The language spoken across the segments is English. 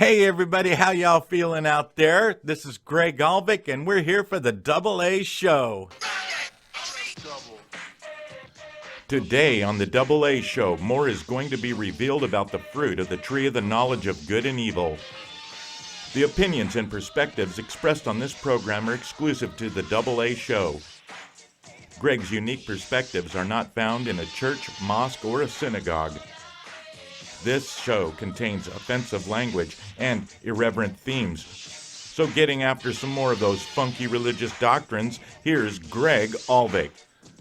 Hey everybody, how y'all feeling out there? This is Greg Aalvik and we're here for the Dubl A Show. Today on the Dubl A Show, more is going to be revealed about the fruit of the tree of the knowledge of good and evil. The opinions and perspectives expressed on this program are exclusive to the Dubl A Show. Greg's unique perspectives are not found in a church, mosque, or a synagogue. This show contains offensive language and irreverent themes. So getting after some more of those funky religious doctrines, here's Greg Aalvik.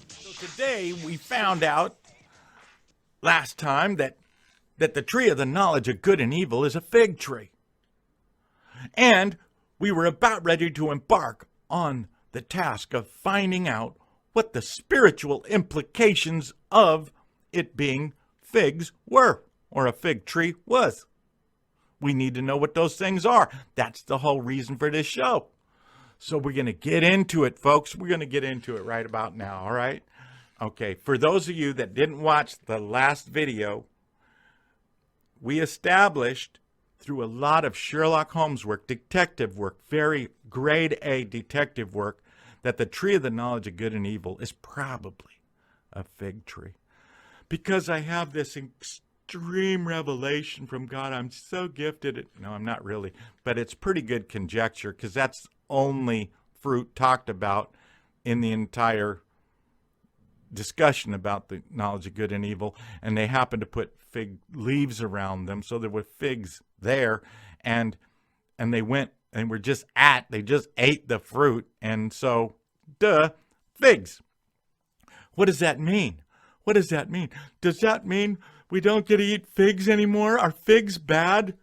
So today we found out last time that the tree of the knowledge of good and evil is a fig tree. And we were about ready to embark on the task of finding out what the spiritual implications of it being figs were. Or a fig tree was. We need to know what those things are. That's the whole reason for this show. So we're going to get into it, folks. We're going to get into it right about now, all right? Okay, for those of you that didn't watch the last video, we established through a lot of Sherlock Holmes work, detective work, very grade A detective work, that the tree of the knowledge of good and evil is probably a fig tree. Because I have this extreme revelation from God. I'm so gifted. No, I'm not really, but it's pretty good conjecture because that's only fruit talked about in the entire discussion about the knowledge of good and evil. And they happen to put fig leaves around them. So there were figs there and they went and were just they just ate the fruit. And so, figs. What does that mean? What does that mean? Does that mean we don't get to eat figs anymore? Are figs bad?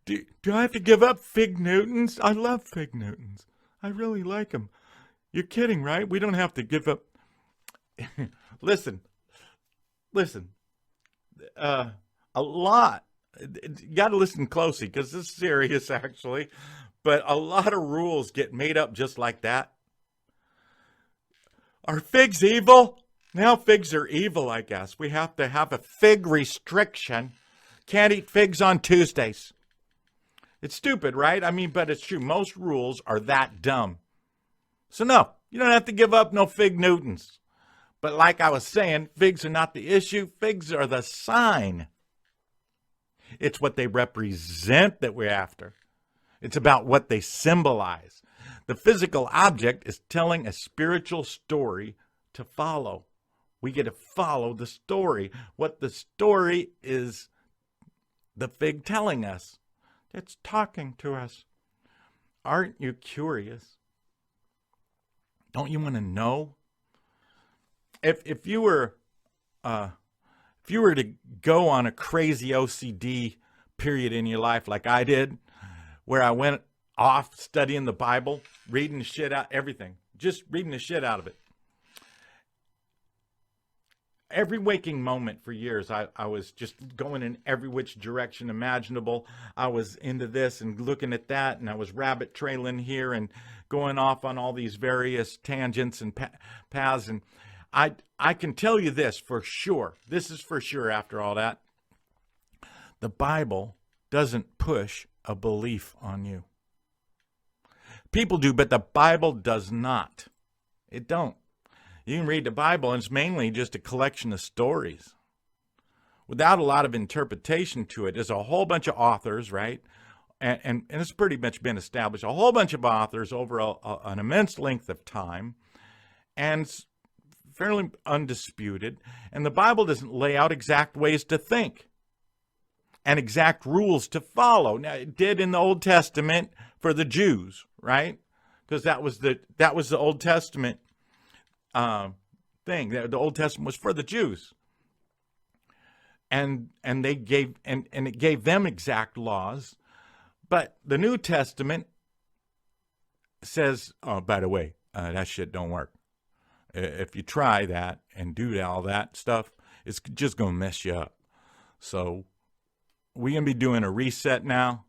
Do I have to give up fig Newtons? I love fig Newtons. I really like them. You're kidding, right? We don't have to give up. Listen. A lot. You got to listen closely because this is serious, actually. But a lot of rules get made up just like that. Are figs evil? Now figs are evil, I guess. We have to have a fig restriction. Can't eat figs on Tuesdays. It's stupid, right? I mean, but it's true. Most rules are that dumb. So no, you don't have to give up no fig Newtons. But like I was saying, figs are not the issue. Figs are the sign. It's what they represent that we're after. It's about what they symbolize. The physical object is telling a spiritual story to follow. We get to follow the story. What the story is the fig telling us. It's talking to us. Aren't you curious? Don't you want to know? If you were to go on a crazy OCD period in your life like I did, where I went off studying the Bible, reading the shit out, everything. Just reading the shit out of it. Every waking moment for years, I was just going in every which direction imaginable. I was into this and looking at that, and I was rabbit trailing here and going off on all these various tangents and paths. And I can tell you this for sure. This is for sure after all that. The Bible doesn't push a belief on you. People do, but the Bible does not. It don't. You can read the Bible, and it's mainly just a collection of stories without a lot of interpretation to it. There's a whole bunch of authors, right? And it's pretty much been established. A whole bunch of authors over an immense length of time, and fairly undisputed. And the Bible doesn't lay out exact ways to think and exact rules to follow. Now, it did in the Old Testament for the Jews, right? Because that was the Old Testament thing. The Old Testament was for the Jews, and they gave and it gave them exact laws. But the New Testament says, oh, by the way, that shit don't work. If you try that and do all that stuff, it's just gonna mess you up. So we're gonna be doing a reset now.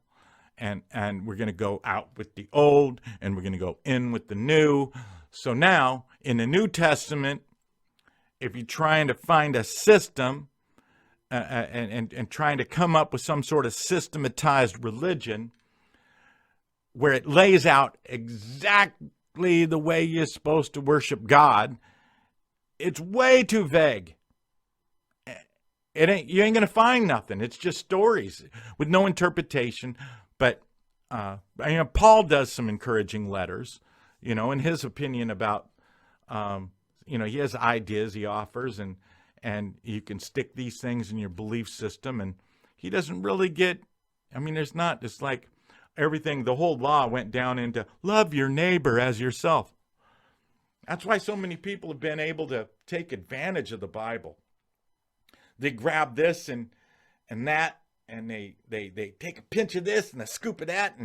And we're going to go out with the old, and we're going to go in with the new. So now, in the New Testament, if you're trying to find a system and trying to come up with some sort of systematized religion where it lays out exactly the way you're supposed to worship God, it's way too vague. You ain't gonna find nothing. It's just stories with no interpretation. But Paul does some encouraging letters, in his opinion about, he has ideas he offers, and you can stick these things in your belief system, and he doesn't really get. It's like everything. The whole law went down into love your neighbor as yourself. That's why so many people have been able to take advantage of the Bible. They grab this and that, and they take a pinch of this and a scoop of that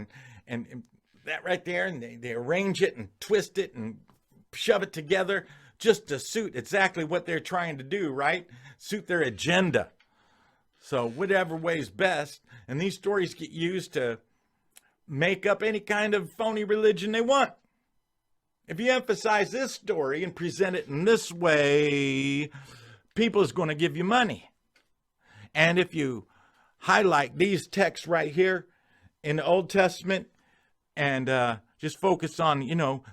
and that right there, and they arrange it and twist it and shove it together just to suit exactly what they're trying to do, right? Suit their agenda. So whatever way's best, and these stories get used to make up any kind of phony religion they want. If you emphasize this story and present it in this way, people is going to give you money. And if you highlight these texts right here in the Old Testament and just focus on,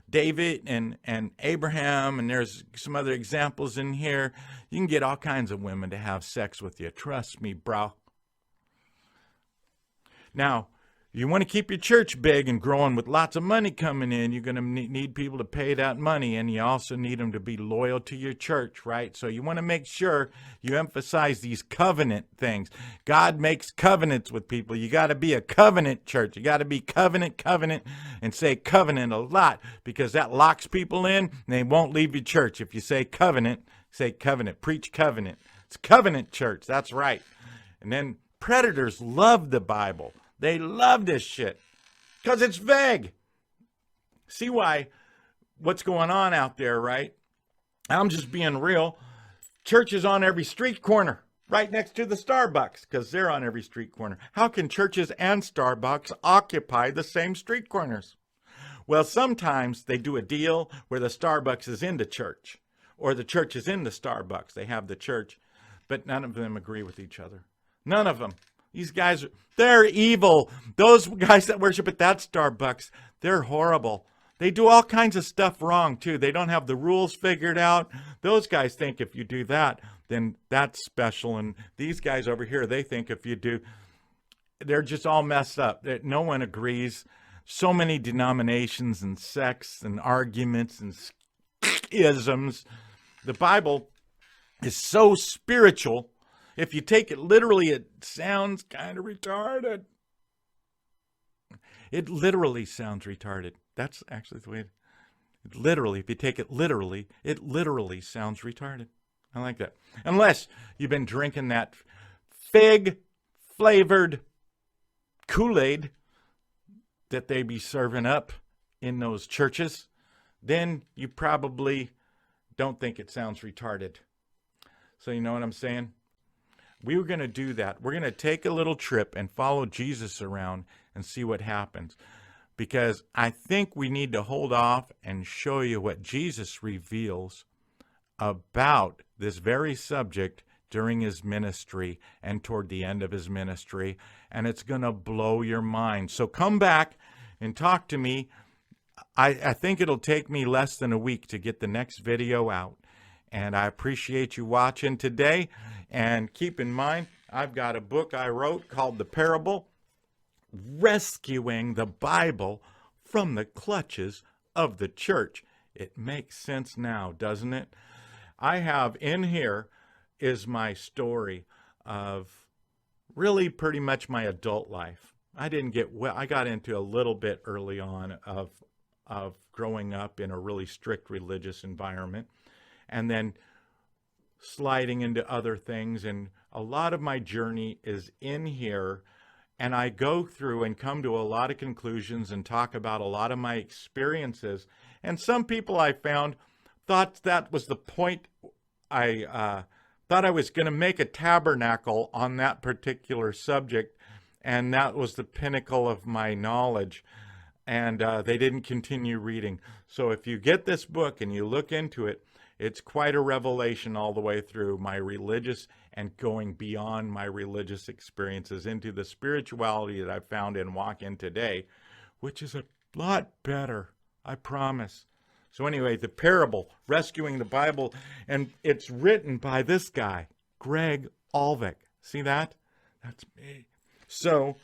David and Abraham, and there's some other examples in here, you can get all kinds of women to have sex with you. Trust me, bro. Now, you want to keep your church big and growing with lots of money coming in, you're going to need people to pay that money, and you also need them to be loyal to your church, right? So you want to make sure you emphasize these covenant things. God makes covenants with people. You got to be a covenant church. You got to be covenant, and say covenant a lot, because that locks people in, and they won't leave your church. If you say covenant, preach covenant. It's covenant church, that's right. And then predators love the Bible. They love this shit because it's vague. See what's going on out there, right? I'm just being real. Churches on every street corner, right next to the Starbucks, because they're on every street corner. How can churches and Starbucks occupy the same street corners? Well, sometimes they do a deal where the Starbucks is in the church, or the church is in the Starbucks. They have the church, but none of them agree with each other. None of them. These guys, they're evil. Those guys that worship at that Starbucks, they're horrible. They do all kinds of stuff wrong, too. They don't have the rules figured out. Those guys think if you do that, then that's special. And these guys over here, they think if you do, they're just all messed up. No one agrees. So many denominations and sects and arguments and isms. The Bible is so spiritual. If you take it literally, it sounds kind of retarded. It literally sounds retarded. That's actually the way if you take it literally sounds retarded. I like that. Unless you've been drinking that fig-flavored Kool-Aid that they be serving up in those churches, then you probably don't think it sounds retarded. So you know what I'm saying? We were going to do that. We're going to take a little trip and follow Jesus around and see what happens. Because I think we need to hold off and show you what Jesus reveals about this very subject during his ministry and toward the end of his ministry. And it's going to blow your mind. So come back and talk to me. I think it'll take me less than a week to get the next video out. And I appreciate you watching today. And keep in mind, I've got a book I wrote called The Parable, Rescuing the Bible from the Clutches of the Church. It makes sense now, doesn't it? I have in here is my story of really pretty much my adult life. I got into a little bit early on of growing up in a really strict religious environment. And then sliding into other things. And a lot of my journey is in here. And I go through and come to a lot of conclusions and talk about a lot of my experiences. And some people I found thought that was the point. I thought I was going to make a tabernacle on that particular subject. And that was the pinnacle of my knowledge. And they didn't continue reading. So if you get this book and you look into it, It's quite a revelation all the way through my religious and going beyond my religious experiences into the spirituality that I found and walk in today, which is a lot better, I promise. So anyway, the parable, Rescuing the Bible, and it's written by this guy, Greg Aalvik. See that? That's me. So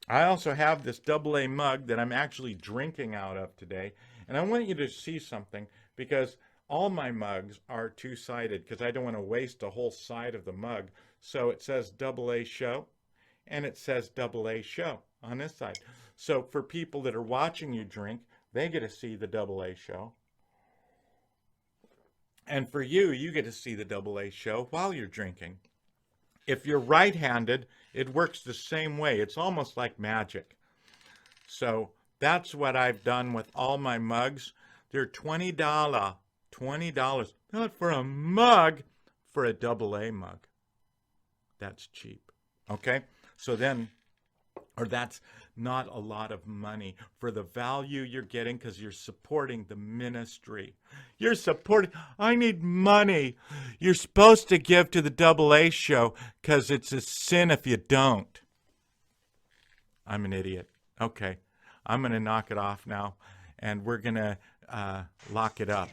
I also have this Dubl A mug that I'm actually drinking out of today, and I want you to see something, because all my mugs are two-sided because I don't want to waste a whole side of the mug. So it says Dubl A Show, and it says Dubl A Show on this side. So for people that are watching you drink, they get to see the Dubl A Show. And for you, you get to see the Dubl A Show while you're drinking. If you're right-handed, it works the same way. It's almost like magic. So that's what I've done with all my mugs. They're $20. $20. Not for a mug, for a Dubl A mug. That's cheap. Okay? So then, or that's not a lot of money for the value you're getting, because you're supporting the ministry. You're supporting, I need money. You're supposed to give to the Dubl A Show because it's a sin if you don't. I'm an idiot. Okay, I'm going to knock it off now, and we're going to lock it up.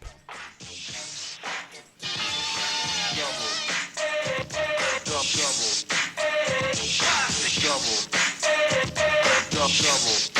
Double.